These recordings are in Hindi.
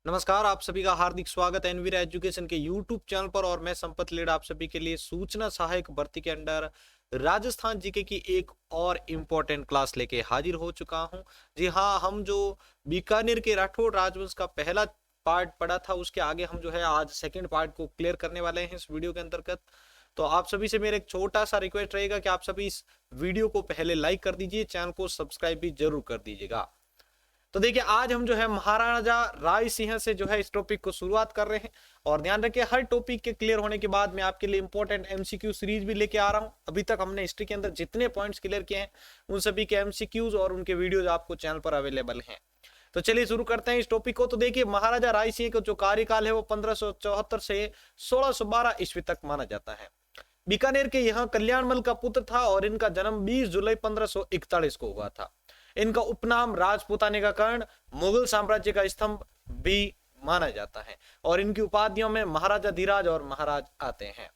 नमस्कार, आप सभी का हार्दिक स्वागत है एनवीरा एजुकेशन के यूट्यूब चैनल पर। और मैं संपत लीड आप सभी के लिए सूचना सहायक भर्ती के अंडर राजस्थान जीके की एक और इम्पोर्टेंट क्लास लेके हाजिर हो चुका हूं। जी हाँ, हम जो बीकानेर के राठौड़ राजवंश का पहला पार्ट पढ़ा था, उसके आगे हम जो है आज सेकंड पार्ट को क्लियर करने वाले हैं इस वीडियो के अंतर्गत। तो आप सभी से मेरा एक छोटा सा रिक्वेस्ट रहेगा कि आप सभी इस वीडियो को पहले लाइक कर दीजिए, चैनल को सब्सक्राइब भी जरूर कर दीजिएगा। तो देखिए, आज हम जो है महाराजा राय सिंह से जो है इस टॉपिक को शुरुआत कर रहे हैं। और ध्यान रखिए, हर टॉपिक के क्लियर होने के बाद मैं आपके लिए इंपॉर्टेंट एमसीक्यू सीरीज भी लेके आ रहा हूं। अभी तक हमने हिस्ट्री के अंदर जितने पॉइंट्स क्लियर किए हैं उन सभी के एमसीक्यूज और उनके वीडियोज आपको चैनल पर अवेलेबल हैं। तो चलिए शुरू करते हैं इस टॉपिक को। तो देखिए, महाराजा राय सिंह का जो कार्यकाल है वो 1574 से 1612 ईस्वी तक माना जाता है। बीकानेर के यहाँ कल्याणमल का पुत्र था और इनका जन्म 20 जुलाई 1541 को हुआ था। इनका उपनाम राजपूताने का कर्ण, मुगल साम्राज्य का स्तंभ भी माना जाता है। और इनकी उपाधियों में महाराजा धीराज और महाराज आते हैं।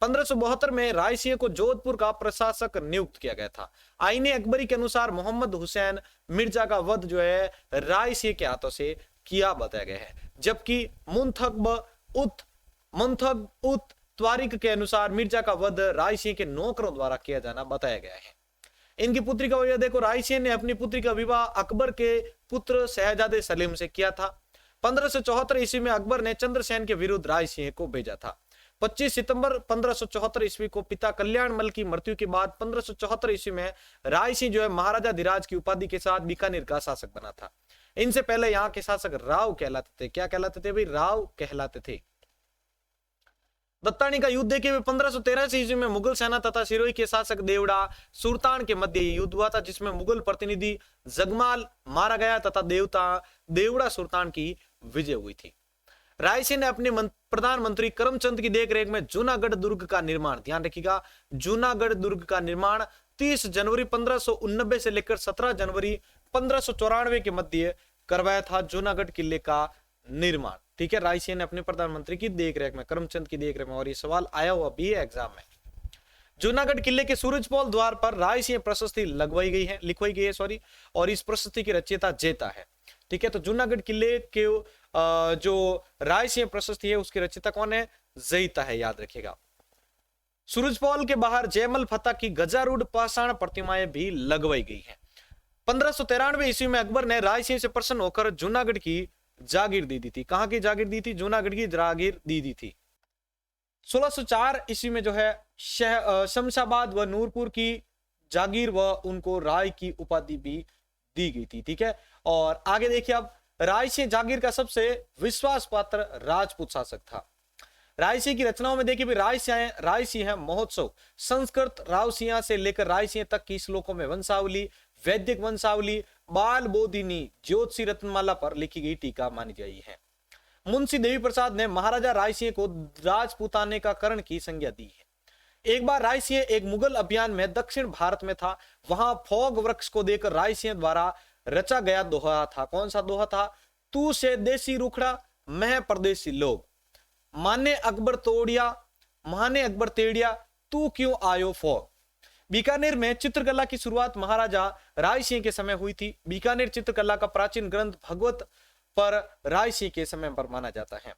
1572 में राय सिंह को जोधपुर का प्रशासक नियुक्त किया गया था। आईने अकबरी के अनुसार मोहम्मद हुसैन मिर्जा का वध जो है राय सिंह के हाथों से किया बताया गया है। जबकि मुंथब उत त्वारिक के अनुसार मिर्जा का वध राय सिंह के नौकरों द्वारा किया जाना बताया गया है। इनकी पुत्री का विवाह देखो, राय सिंह ने अपनी पुत्री का विवाह अकबर के पुत्र शहजादे सलीम से किया था। 1574 ईस्वी में अकबर ने चंद्रसेन के विरुद्ध राय सिंह को भेजा था। 25 सितंबर 1574 ईस्वी को पिता कल्याणमल की मृत्यु के बाद 1574 ईस्वी में राय सिंह जो है महाराजा धीराज की उपाधि के साथ बीकानेर का शासक बना था। इनसे पहले यहाँ के शासक राव कहलाते थे। क्या कहलाते थे भाई? राव कहलाते थे। दत्तानी का युद्ध देखे हुए 1513 ईस्वी में मुगल सेना तथा सिरोही के शासक देवड़ा सुल्तान के मध्य युद्ध हुआ था, जिसमें मुगल प्रतिनिधि जगमाल मारा गया तथा देवड़ा सुल्तान की विजय हुई थी। राय सिंह ने अपने प्रधानमंत्री करमचंद की देखरेख में जूनागढ़ दुर्ग का निर्माण, ध्यान रखिएगा, जूनागढ़ दुर्ग का निर्माण 30 जनवरी 1589 से लेकर 17 जनवरी 1594 के मध्य करवाया था। जूनागढ़ किले का निर्माण, ठीक है, राय सिंह ने अपने प्रधानमंत्री की देखरेख में, करमचंद की देखरेख में। और ये सवाल आया हुआ भी है एग्जाम में। जूनागढ़ किले के सूरजपोल द्वार पर राय सिंह प्रशस्ति लिखवाई गई है सॉरी। और इस प्रशस्ति की रचयिता जेता है, ठीक है। तो जूनागढ़ किले के जो राय सिंह प्रशस्ति है उसकी रचयिता कौन है? जैता है, याद रखिएगा। सूरजपोल के बाहर जयमल फतेह की गजारूढ़ पाषाण प्रतिमाएं भी लगवाई गई हैं। 1593 ईस्वी में अकबर ने राय सिंह से प्रसन्न होकर जूनागढ़ की जागीर दी थी। कहां की जागीर दी थी? जूनागढ़ की जागीर दी थी। 1604 ईस्वी में जो है शमशाबाद व नूरपुर की जागीर व उनको राय की उपाधि भी दी गई थी, ठीक है। और आगे देखिए, अब राय सिंह जागीर का सबसे विश्वास पात्र राजपूत शासक था। राय सिंह की रचनाओं में देखिए, राय सिंह महोत्सव, संस्कृत राव सिंह से लेकर राय सिंह तक की श्लोकों में वंशावली, वैदिक वंशावली, बाल बोधिनी, ज्योतिषी रत्नमाला पर लिखी गई टीका मानी गई है। मुंशी देवी प्रसाद ने महाराजा राय सिंह को राजपूताने का कर्ण की संज्ञा दी है। एक बार राय सिंह एक मुगल अभियान में दक्षिण भारत में था। वहां फोग वृक्ष को देखकर राय सिंह द्वारा रचा गया दोहा था। कौन सा दोहा था? तू से देसी रुखड़ा, मैं परदेसी लोग, माने अकबर तेड़िया, तू क्यों आयो फोग। बीकानेर में चित्रकला की शुरुआत महाराजा राय सिंह के समय हुई थी। बीकानेर चित्रकला का प्राचीन ग्रंथ भगवत पर राय सिंह के समय पर माना जाता है।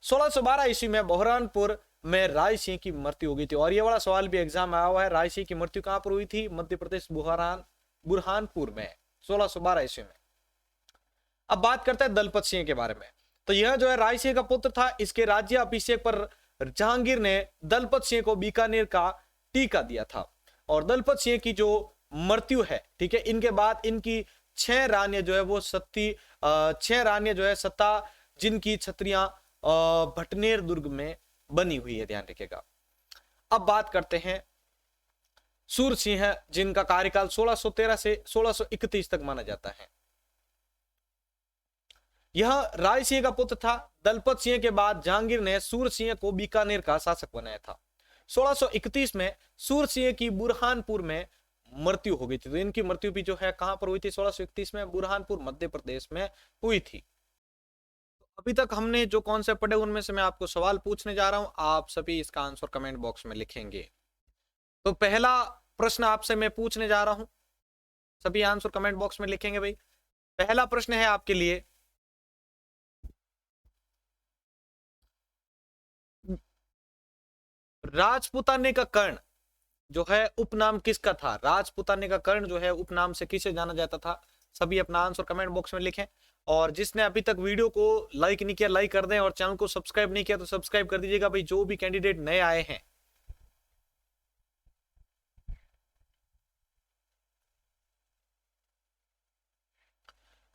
1612 ईस्वी में बुरहानपुर में राय सिंह की मृत्यु हो गई थी। और ये वाला सवाल भी एग्जाम आया हुआ है, राय सिंह की मृत्यु कहां पर हुई थी? मध्य प्रदेश बुरहानपुर में, 1612 ईस्वी में। अब बात करते हैं दलपत सिंह के बारे में। तो यह जो है राय सिंह का पुत्र था। इसके राज्य अभिषेक पर जहांगीर ने दलपत सिंह को बीकानेर का टीका दिया था। और दलपत सिंह की जो मृत्यु है, ठीक है, इनके बाद इनकी 6 रानियां जो है वो 6 रानियां जो है सत्ता, जिनकी छत्रियां भटनेर दुर्ग में बनी हुई है, ध्यान रखिएगा। अब बात करते हैं सूर सिंह, जिनका कार्यकाल 1613 से 1631 तक माना जाता है। यह राय सिंह का पुत्र था। दलपत सिंह के बाद जहांगीर ने सूर सिंह को बीकानेर का शासक बनाया था। 1631 में सूर सिंह की बुरहानपुर में मृत्यु हो गई थी। तो इनकी मृत्यु भी जो है कहां पर हुई थी? 1631 में बुरहानपुर मध्य प्रदेश में हुई थी। अभी तक हमने जो कॉन्सेप्ट पढ़े उनमें से मैं आपको सवाल पूछने जा रहा हूं, आप सभी इसका आंसर कमेंट बॉक्स में लिखेंगे। तो पहला प्रश्न आपसे मैं पूछने जा रहा हूं, सभी आंसर कमेंट बॉक्स में लिखेंगे भाई। पहला प्रश्न है आपके लिए, राजपुताने का कर्ण जो है उपनाम किसका था? राजपुताने का कर्ण जो है उपनाम से किसे जाना जाता था? सभी अपना आंसर कमेंट बॉक्स में लिखें। और जिसने अभी तक वीडियो को लाइक नहीं किया लाइक कर दें, और चैनल को सब्सक्राइब नहीं किया तो सब्सक्राइब कर दीजिएगा भाई, जो भी कैंडिडेट नए आए हैं।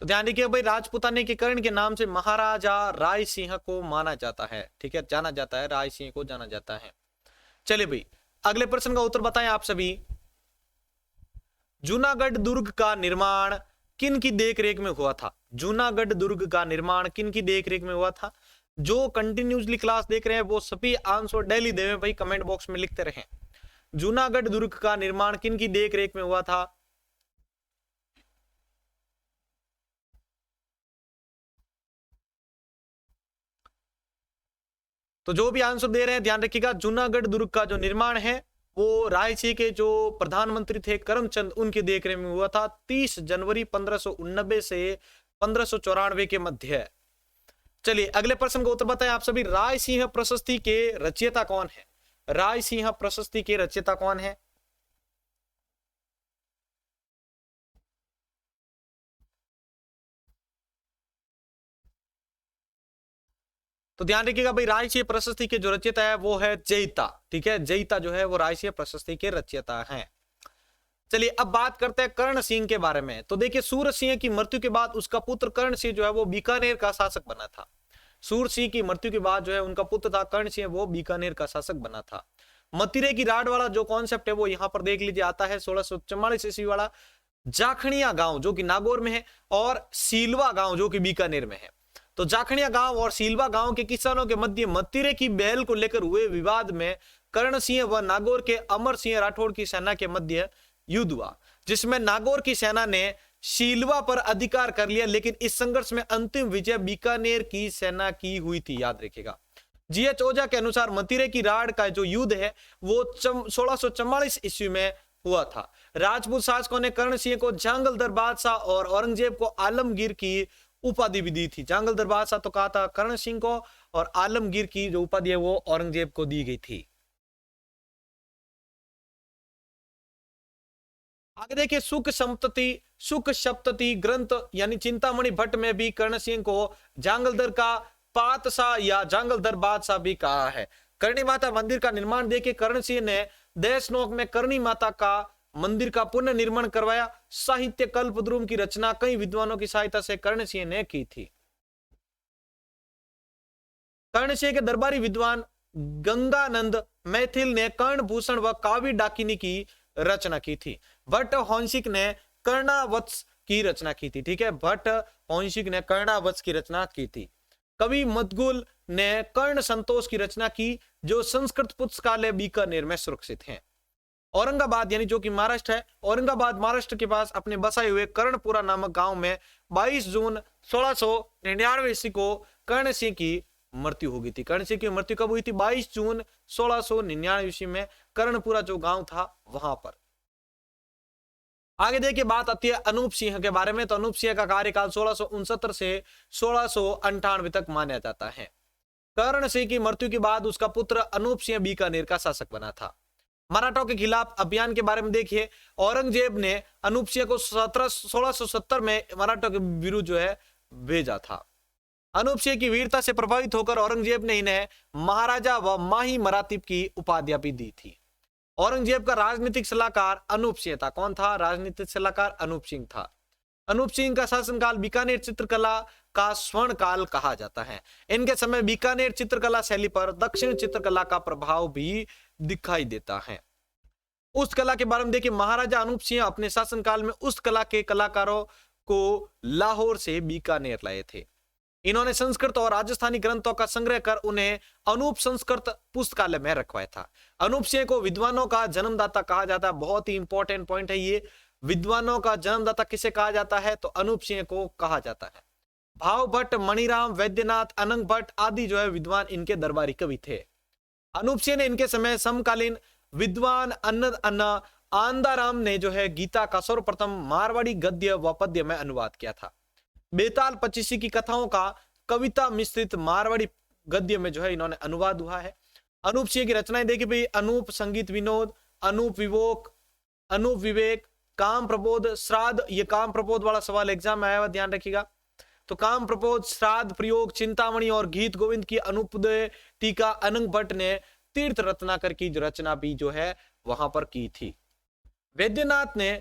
तो ध्यान रखिए भाई, राजपुताने के कर्ण के नाम से महाराजा राय सिंह को माना जाता है, ठीक है, जाना जाता है, राय सिंह को जाना जाता है। चलिए भाई, अगले प्रश्न का उत्तर बताएं आप सभी। जूनागढ़ दुर्ग का निर्माण किन की देखरेख में हुआ था? जूनागढ़ दुर्ग का निर्माण किन की देखरेख में हुआ था? जो कंटिन्यूसली क्लास देख रहे हैं वो सभी आंसर डेली देवें भाई, कमेंट बॉक्स में लिखते रहें। जूनागढ़ दुर्ग का निर्माण किन की देखरेख में हुआ था? तो जो भी आंसर दे रहे हैं ध्यान रखिएगा, जूनागढ़ दुर्ग का जो निर्माण है वो रायसी के जो प्रधानमंत्री थे करमचंद उनकी देखरेख में हुआ था 30 जनवरी 1589 से 1594 के मध्य। चलिए अगले प्रश्न का उत्तर बताएं आप सभी। राय सिंह प्रशस्ति के रचयिता कौन है? राय सिंह प्रशस्ति के रचयिता कौन है? तो ध्यान रखिएगा भाई, रायसीय प्रशस्ति के जो रचयिता है वो है जयिता, ठीक है, जयिता जो है वो रायसीय प्रशस्ति के रचयिता हैं। चलिए अब बात करते हैं कर्ण सिंह के बारे में। तो देखिए, सूरज सिंह की मृत्यु के बाद उसका पुत्र कर्ण सिंह जो है वो बीकानेर का शासक बना था। सूरज सिंह की मृत्यु के बाद जो है उनका पुत्र था कर्ण सिंह, वो बीकानेर का शासक बना था। मतिरे की राड वाला जो कॉन्सेप्ट है वो यहाँ पर देख लीजिए, आता है 1644 ईस्वी वाला। जाखड़िया गांव जो कि नागौर में है, और सीलवा गांव जो कि बीकानेर में है। तो जाखड़िया गांव और सीलवा गांव के किसानों के मध्य मतिरे की बैल को लेकर हुए विवाद में कर्ण सिंह व नागौर के अमर सिंह राठौड़ की सेना के मध्य युद्ध हुआ, जिसमें नागौर की सेना ने सीलवा पर अधिकार कर लिया, लेकिन इस संघर्ष में अंतिम विजय बीकानेर की सेना की हुई थी। याद रखिएगा, जीएच ओझा के अनुसार मतिरे की राड का जो युद्ध है वो 1644 ईस्वी में हुआ था। राजपूत शासकों ने कर्ण सिंह को जांगलदर बादशाह और औरंगजेब को आलमगीर की उपाधि भी दी थी। जांगलदर बादशाह तो कहा था कर्ण सिंह को, और आलमगीर की जो उपाधि है वो औरंगजेब को दी गई थी। आगे देखिए, सुख सप्तति ग्रंथ यानी चिंतामणि भट्ट में भी कर्ण सिंह को जांगलदर का पातशाह या जांगलदर बादशाह भी कहा है। करणी माता मंदिर का निर्माण देखिए, कर्ण सिंह ने देशनोक में करणी माता का मंदिर का पुनः निर्माण करवाया। साहित्य कल्पद्रुम की रचना कई विद्वानों की सहायता से कर्ण सिंह ने की थी। कर्ण सिंह के दरबारी विद्वान गंगानंद मैथिल ने कर्ण भूषण व काव्य डाकिनी की रचना की थी। भट्ट हंसिक ने कर्णावत्स की रचना की थी, ठीक है, भट्ट हंसिक ने कर्णावत्स की रचना की थी। कवि मदगुल ने कर्ण संतोष की रचना की, जो संस्कृत पुस्तकालय बीकानेर में सुरक्षित हैं। औरंगाबाद यानी जो कि महाराष्ट्र है, औरंगाबाद महाराष्ट्र के पास अपने बसाए हुए कर्णपुरा नामक गांव में 22 जून 1699 ईस्वी को कर्ण सिंह की मृत्यु हो गई थी। कर्ण सिंह की मृत्यु कब हुई थी? 22 जून 1699 ईस्वी में कर्णपुरा जो गांव था वहां पर। आगे देखिए, बात आती है अनूप सिंह के बारे में। तो अनूप सिंह का कार्यकाल 1669 से 1698 तक माना जाता है। कर्ण सिंह की मृत्यु के बाद उसका पुत्र अनूप सिंह बीकानेर का शासक बना था। मराठों के खिलाफ अभियान के बारे में देखिए, औरंगजेब ने अनूप सिंह को 1670 में मराठों के विरुद्ध जो है भेजा था। अनूप सिंह की वीरता से प्रभावित होकर औरंगजेब ने इन्हें महाराजा व माही मरातीब की उपाधियां भी दी थी। औरंगजेब का राजनीतिक सलाहकार अनूप सिंह था। कौन था राजनीतिक सलाहकार? अनूप सिंह था। अनूप सिंह का शासनकाल बीकानेर चित्रकला का स्वर्ण काल कहा जाता है। इनके समय बीकानेर चित्रकला शैली पर दक्षिण चित्रकला का प्रभाव भी दिखाई देता है। उस कला के बारे में देखिए, महाराजा अनूप सिंह अपने शासनकाल में उस कला के कलाकारों को लाहौर से बीकानेर लाए थे। इन्होंने संस्कृत और राजस्थानी ग्रंथों का संग्रह कर उन्हें अनूप संस्कृत पुस्तकालय में रखवाया था। अनूप सिंह को विद्वानों का जन्मदाता कहा जाता है। बहुत ही इंपॉर्टेंट पॉइंट है ये, विद्वानों का जन्मदाता किसे कहा जाता है? तो अनूप सिंह को कहा जाता है। भाव भट्ट, मणिराम, वैद्यनाथ, अनंग भट्ट आदि जो है विद्वान इनके दरबारी कवि थे। अनूप सिंह ने इनके समय समकालीन विद्वान आंदाराम ने जो है गीता का सर्वप्रथम मारवाड़ी गद्य व पद्य में अनुवाद किया था। बेताल पच्चीसी की कथाओं का कविता मिश्रित मारवाड़ी गद्य में जो है इन्होंने अनुवाद हुआ है। अनूप सिंह की रचनाएं देखिए भाई, अनूप संगीत विनोद, अनूप विवोक, अनूप विवेक, काम प्रबोध, श्राद्ध। ये काम प्रबोध वाला सवाल एग्जाम में आया हुआ, ध्यान रखिएगा। तो काम प्रबोध, श्राद्ध, प्रयोग, चिंतामणि और गीत गोविंद की अनुपदय टीका अनंग भट्ट ने तीर्थ रत्नाकर की रचना भी जो है वहां पर की थी। वैद्यनाथ ने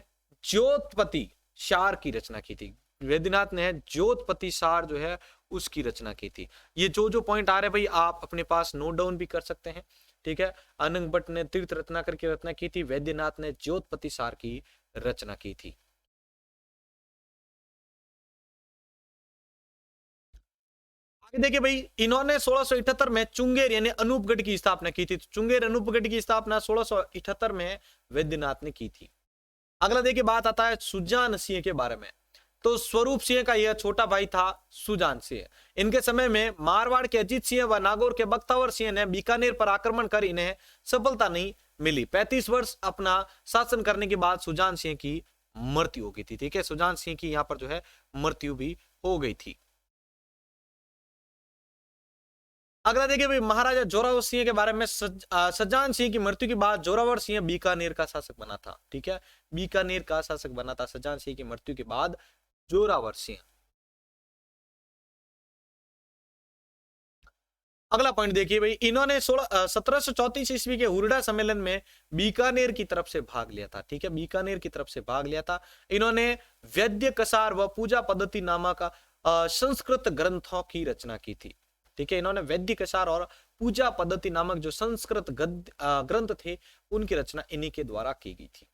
ज्योतपति सार की रचना की थी। वैद्यनाथ ने ज्योतपति सार जो है उसकी रचना की थी। ये जो जो पॉइंट आ रहे हैं भाई आप अपने पास नोट डाउन भी कर सकते हैं, ठीक है। अनंग भट्ट ने तीर्थ रत्नाकर की रचना की थी, वैद्यनाथ ने ज्योतपति सार की रचना की थी। आगे देखिए भाई, इन्होंने 1678 में चुंगेर यानी अनूपगढ़ की स्थापना की थी। तो चुंगेर अनूपगढ़ की स्थापना 1678 में वैद्यनाथ ने की थी। अगला देखिए बात आता है सुजान सिंह के बारे में। तो स्वरूप सिंह का यह छोटा भाई था सुजान सिंह। इनके समय में मारवाड़ के अजीत सिंह व नागौर के बख्तावर सिंह ने बीकानेर पर आक्रमण कर इन्हें सफलता नहीं मिली। 35 वर्ष अपना शासन करने के बाद सुजान सिंह की मृत्यु हो गई थी, ठीक है। सुजान सिंह की यहां पर जो है मृत्यु भी हो गई थी। अगला देखिए भाई, महाराजा जोरावर सिंह के बारे में। सज्जान सिंह की मृत्यु के बाद जोरावर सिंह बीकानेर का शासक बना था, ठीक है। बीकानेर का शासक बना था सज्जान सिंह की मृत्यु के बाद जोरावर सिंह। अगला पॉइंट देखिए भाई, इन्होंने 1734 ईस्वी के हुरडा सम्मेलन में बीकानेर की तरफ से भाग लिया था, ठीक है। बीकानेर की तरफ से भाग लिया था। इन्होंने वैद्य कसार व पूजा पद्धति नामक संस्कृत ग्रंथों की रचना की थी, ठीक है। इन्होंने वैद्य कसार और पूजा पद्धति नामक जो संस्कृत ग्रंथ थे उनकी रचना इन्हीं के द्वारा की गई थी।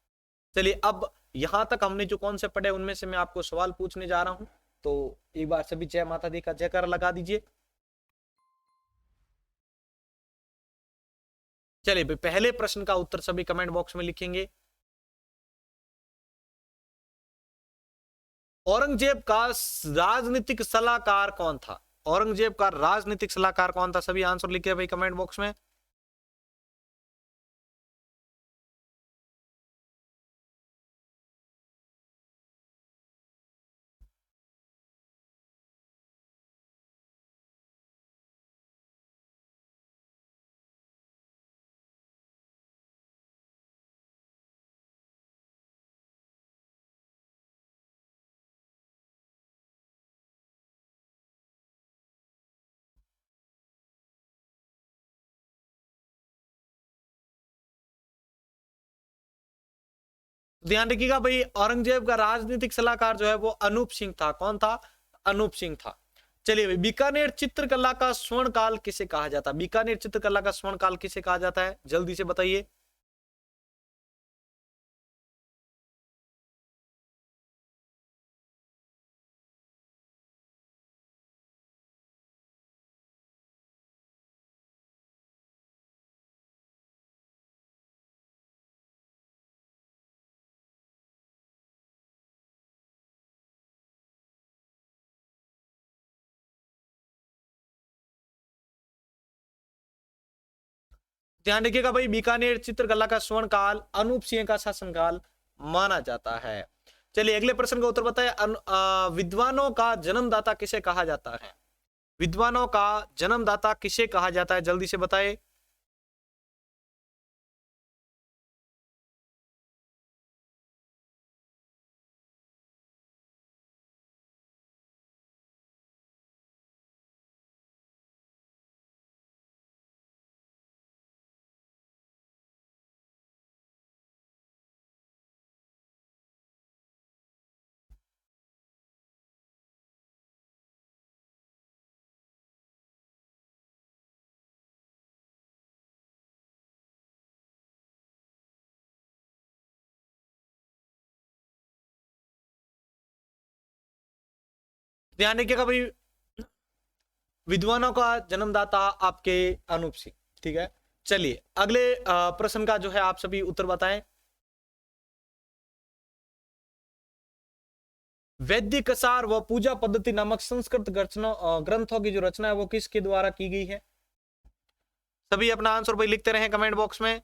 चलिए अब यहां तक हमने जो कौन से पढ़े उनमें से मैं आपको सवाल पूछने जा रहा हूं। तो एक बार सभी जय माता दी का जयकार लगा दीजिए। चलिए भाई, पहले प्रश्न का उत्तर सभी कमेंट बॉक्स में लिखेंगे। औरंगजेब का राजनीतिक सलाहकार कौन था? औरंगजेब का राजनीतिक सलाहकार कौन था? सभी आंसर लिखे भाई कमेंट बॉक्स में। ध्यान रखिएगा भाई, औरंगजेब का राजनीतिक सलाहकार जो है वो अनूप सिंह था। कौन था? अनूप सिंह था। चलिए भाई, बीकानेर चित्रकला का स्वर्ण काल किसे कहा जाता है? बीकानेर चित्रकला का स्वर्ण काल किसे कहा जाता है? जल्दी से बताइए। ध्यान रखिएगा भाई, बीकानेर चित्रकला का स्वर्ण काल अनूप सिंह का शासनकाल माना जाता है। चलिए अगले प्रश्न का उत्तर बताएं। विद्वानों का जन्मदाता किसे कहा जाता है? विद्वानों का जन्मदाता किसे कहा जाता है? जल्दी से बताएं। ध्यान रखिएगा भाई, विद्वानों का जन्मदाता आपके अनूप सिंह, ठीक है। चलिए अगले प्रश्न का जो है आप सभी उत्तर बताएं। वैद्य कसार व पूजा पद्धति नामक संस्कृत ग्रंथों की जो रचना है वो किसके द्वारा की गई है? सभी अपना आंसर भाई लिखते रहे कमेंट बॉक्स में।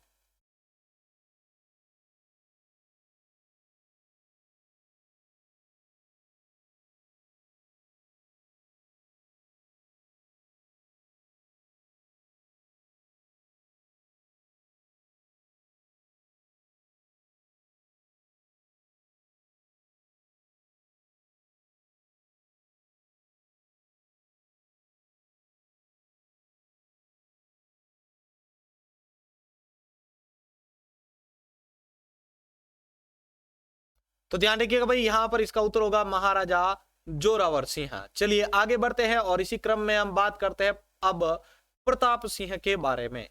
तो ध्यान रखिएगा भाई, यहां पर इसका उत्तर होगा महाराजा जोरावर सिंह। चलिए आगे बढ़ते हैं और इसी क्रम में हम बात करते हैं अब प्रताप सिंह के बारे में।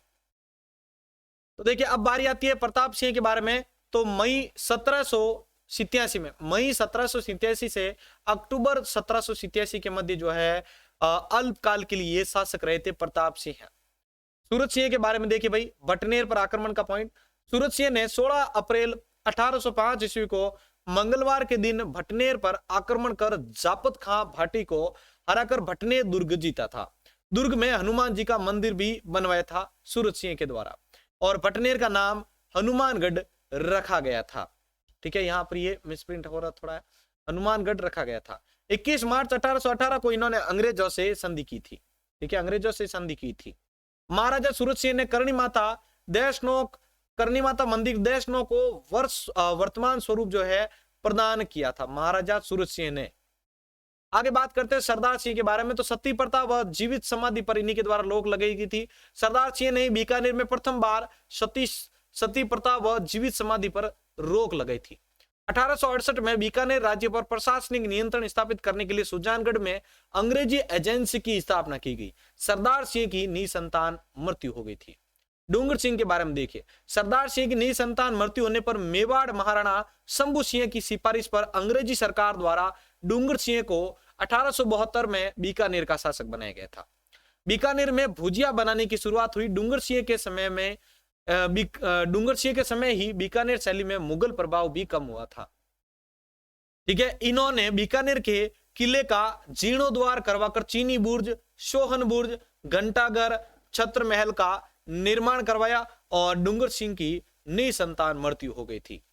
तो देखिए अब बारी आती है प्रताप सिंह के बारे में। तो मई 1787 से अक्टूबर 1787 के मध्य जो है अल्पकाल के लिए शासक रहे थे प्रताप सिंह। सूरत सिंह के बारे में देखिए भाई, भटनेर पर आक्रमण का पॉइंट। सूरत सिंह ने 16 अप्रैल 1805 ईस्वी को मंगलवार के दिन भटनेर पर आक्रमण कर जापत खां भाटी को हराकर भटनेर दुर्ग जीता था। दुर्ग में हनुमान जी का मंदिर भी बनवाया था सूरत सिंह के द्वारा, और भटनेर का नाम हनुमानगढ़ रखा गया था। ठीक है, यहां पर ये मिसप्रिंट हो रहा थोड़ा है, हनुमानगढ़ रखा गया था। 21 मार्च 1818 को इन्होंने अंग्रेजों से संधि की थी। ठीक है, अंग्रेजों से संधि की थी। महाराजा सूरत सिंह ने करणी माता मंदिर देशनोक को वर्तमान स्वरूप जो है प्रदान किया था महाराजा सूरत सिंह ने। आगे बात करते हैं सरदार सिंह के बारे में। तो सती प्रथा व जीवित समाधि पर इन्हीं के द्वारा रोक लगाई गई थी। सरदार सिंह ने बीकानेर में प्रथम बार सती प्रथा व जीवित समाधि पर रोक लगाई थी। 1868 में बीकानेर राज्य पर प्रशासनिक नियंत्रण स्थापित करने के लिए सुजानगढ़ में अंग्रेजी एजेंसी की स्थापना की गई। सरदार सिंह की निसंतान मृत्यु हो गई थी। डूंगर सिंह के बारे में देखिए, सरदार सिंह की निसंतान मृत्यु होने पर मेवाड़ महाराणा शंभू सिंह की सिफारिश पर अंग्रेजी सरकार द्वारा डूंगर सिंह को 1872 में बीकानेर का शासक बनाया गया था। बीकानेर में भुजिया बनाने की शुरुआत हुई। डूंगर सिंह के समय ही बीकानेर शैली में मुगल प्रभाव भी कम हुआ था। ठीक है, इन्होंने बीकानेर के किले का जीर्णोद्वार करवाकर चीनी बुर्ज, सोहन बुर्ज, घंटाघर, छत्र महल का निर्माण करवाया और डूंगर सिंह की निसंतान मृत्यु हो गई थी।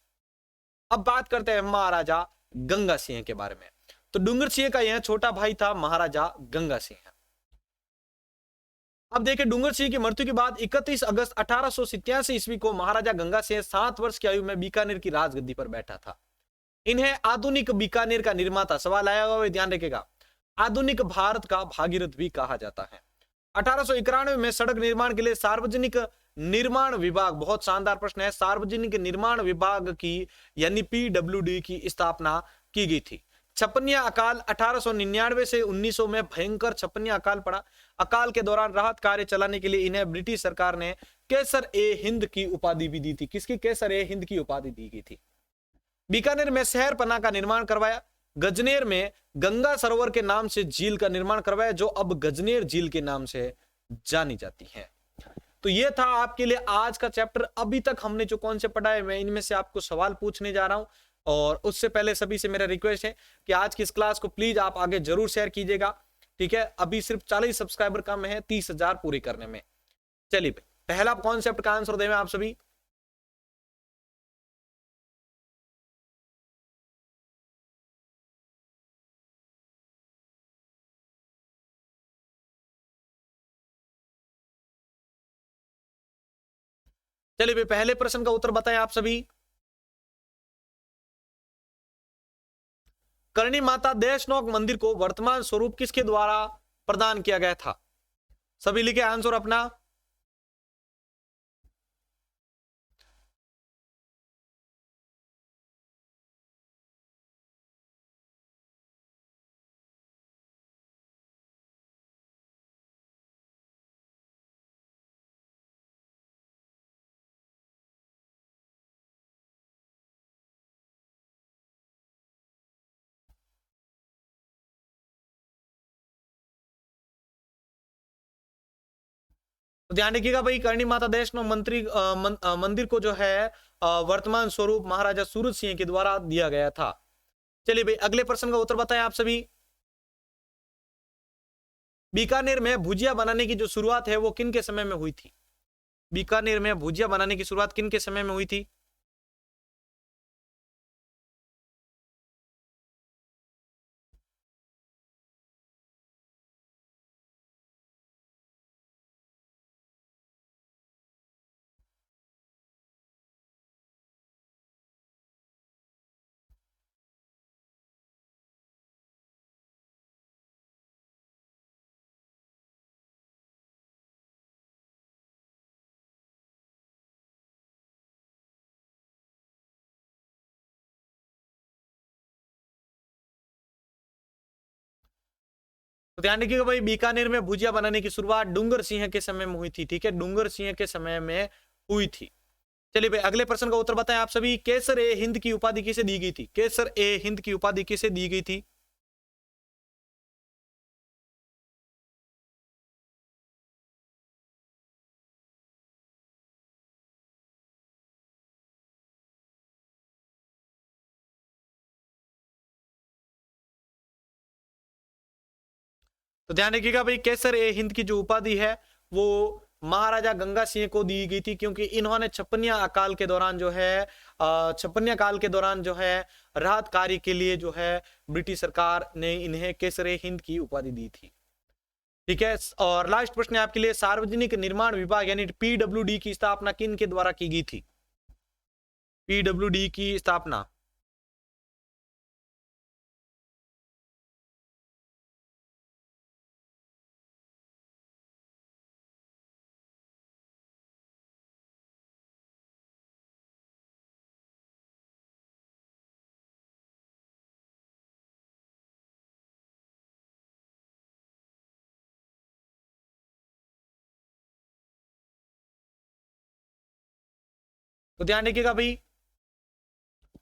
अब बात करते हैं महाराजा गंगा सिंह के बारे में। तो डूंगर सिंह का यह छोटा भाई था महाराजा गंगा सिंह। अब देखिए, डूंगर सिंह की मृत्यु के बाद 31 अगस्त 1887 ईस्वी को महाराजा गंगा सिंह 7 वर्ष की आयु में बीकानेर की राजगद्दी पर बैठा था। इन्हें आधुनिक बीकानेर का निर्माता, सवाल आया हुआ ध्यान रखिएगा, आधुनिक भारत का भागीरथ भी कहा जाता है। 1891 में सड़क निर्माण के लिए सार्वजनिक निर्माण विभाग, बहुत शानदार प्रश्न है, सार्वजनिक निर्माण विभाग की यानी पीडब्ल्यूडी की स्थापना की गई थी। छपनिया अकाल 1899 से 1900 में भयंकर छपनिया अकाल पड़ा। अकाल के दौरान राहत कार्य चलाने के लिए इन्हें ब्रिटिश सरकार ने केसर ए हिंद की उपाधि भी दी थी। किसकी? केसर ए हिंद की उपाधि दी गई थी। बीकानेर में शहर पना का निर्माण करवाया। गजनेर में गंगा सरोवर के नाम से झील का निर्माण करवाया, जो अब गजनेर झील के नाम से जानी जाती है। तो ये था आपके लिए आज का चैप्टर। अभी तक हमने जो कॉन्सेप्ट पढ़ा है, मैं इनमें से आपको सवाल पूछने जा रहा हूं, और उससे पहले सभी से मेरा रिक्वेस्ट है कि आज की इस क्लास को प्लीज आप आगे जरूर शेयर कीजिएगा। ठीक है, अभी सिर्फ 40 सब्सक्राइबर कम है 30,000 पूरी करने में। चलिए, पहला कॉन्सेप्ट का आंसर दें आप सभी। चलिए, पहले प्रश्न का उत्तर बताएं आप सभी। करणी माता देशनोक मंदिर को वर्तमान स्वरूप किसके द्वारा प्रदान किया गया था? सभी लिखे आंसर अपना। तो ध्यान रखिएगा भाई, करणी माता देशनोक मंदिर को जो है वर्तमान स्वरूप महाराजा सूरत सिंह के द्वारा दिया गया था। चलिए भाई, अगले प्रश्न का उत्तर बताएं आप सभी। बीकानेर में भुजिया बनाने की जो शुरुआत है वो किन के समय में हुई थी? बीकानेर में भुजिया बनाने की शुरुआत किन के समय में हुई थी? तो ध्यान रखिएगा भाई, बीकानेर में भुजिया बनाने की शुरुआत डूंगर सिंह के समय में हुई थी। ठीक है, डूंगर सिंह के समय में हुई थी। चलिए भाई, अगले प्रश्न का उत्तर बताएं आप सभी। केसर ए हिंद की उपाधि किसे दी गई थी? केसर ए हिंद की उपाधि किसे दी गई थी? तो ध्यान रखिएगा भाई, केसर ए हिंद की जो उपाधि है वो महाराजा गंगा सिंह को दी गई थी, क्योंकि इन्होंने छप्पनिया काल के दौरान जो है छप्पनिया काल के दौरान जो है राहत कार्य के लिए जो है ब्रिटिश सरकार ने इन्हें केसर ए हिंद की उपाधि दी थी। ठीक है, और लास्ट प्रश्न है आपके लिए, सार्वजनिक निर्माण विभाग यानी पीडब्ल्यूडी की स्थापना किन के द्वारा की गई थी? पीडब्ल्यूडी की स्थापना तो ध्यान रखिएगा भाई,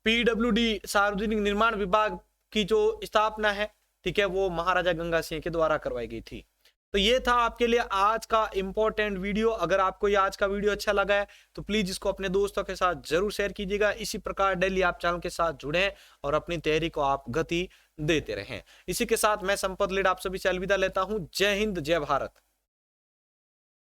पीडब्ल्यूडी सार्वजनिक निर्माण विभाग की जो स्थापना है, ठीक है, वो महाराजा गंगा सिंह के द्वारा करवाई गई थी। तो ये था आपके लिए आज का इंपॉर्टेंट वीडियो। अगर आपको ये आज का वीडियो अच्छा लगा है तो प्लीज इसको अपने दोस्तों के साथ जरूर शेयर कीजिएगा। इसी प्रकार डेली आप चैनल के साथ जुड़ें और अपनी तैयारी को आप गति देते रहें। इसी के साथ मैं संपत लीड आप सभी से अलविदा लेता हूं। जय हिंद, जय भारत।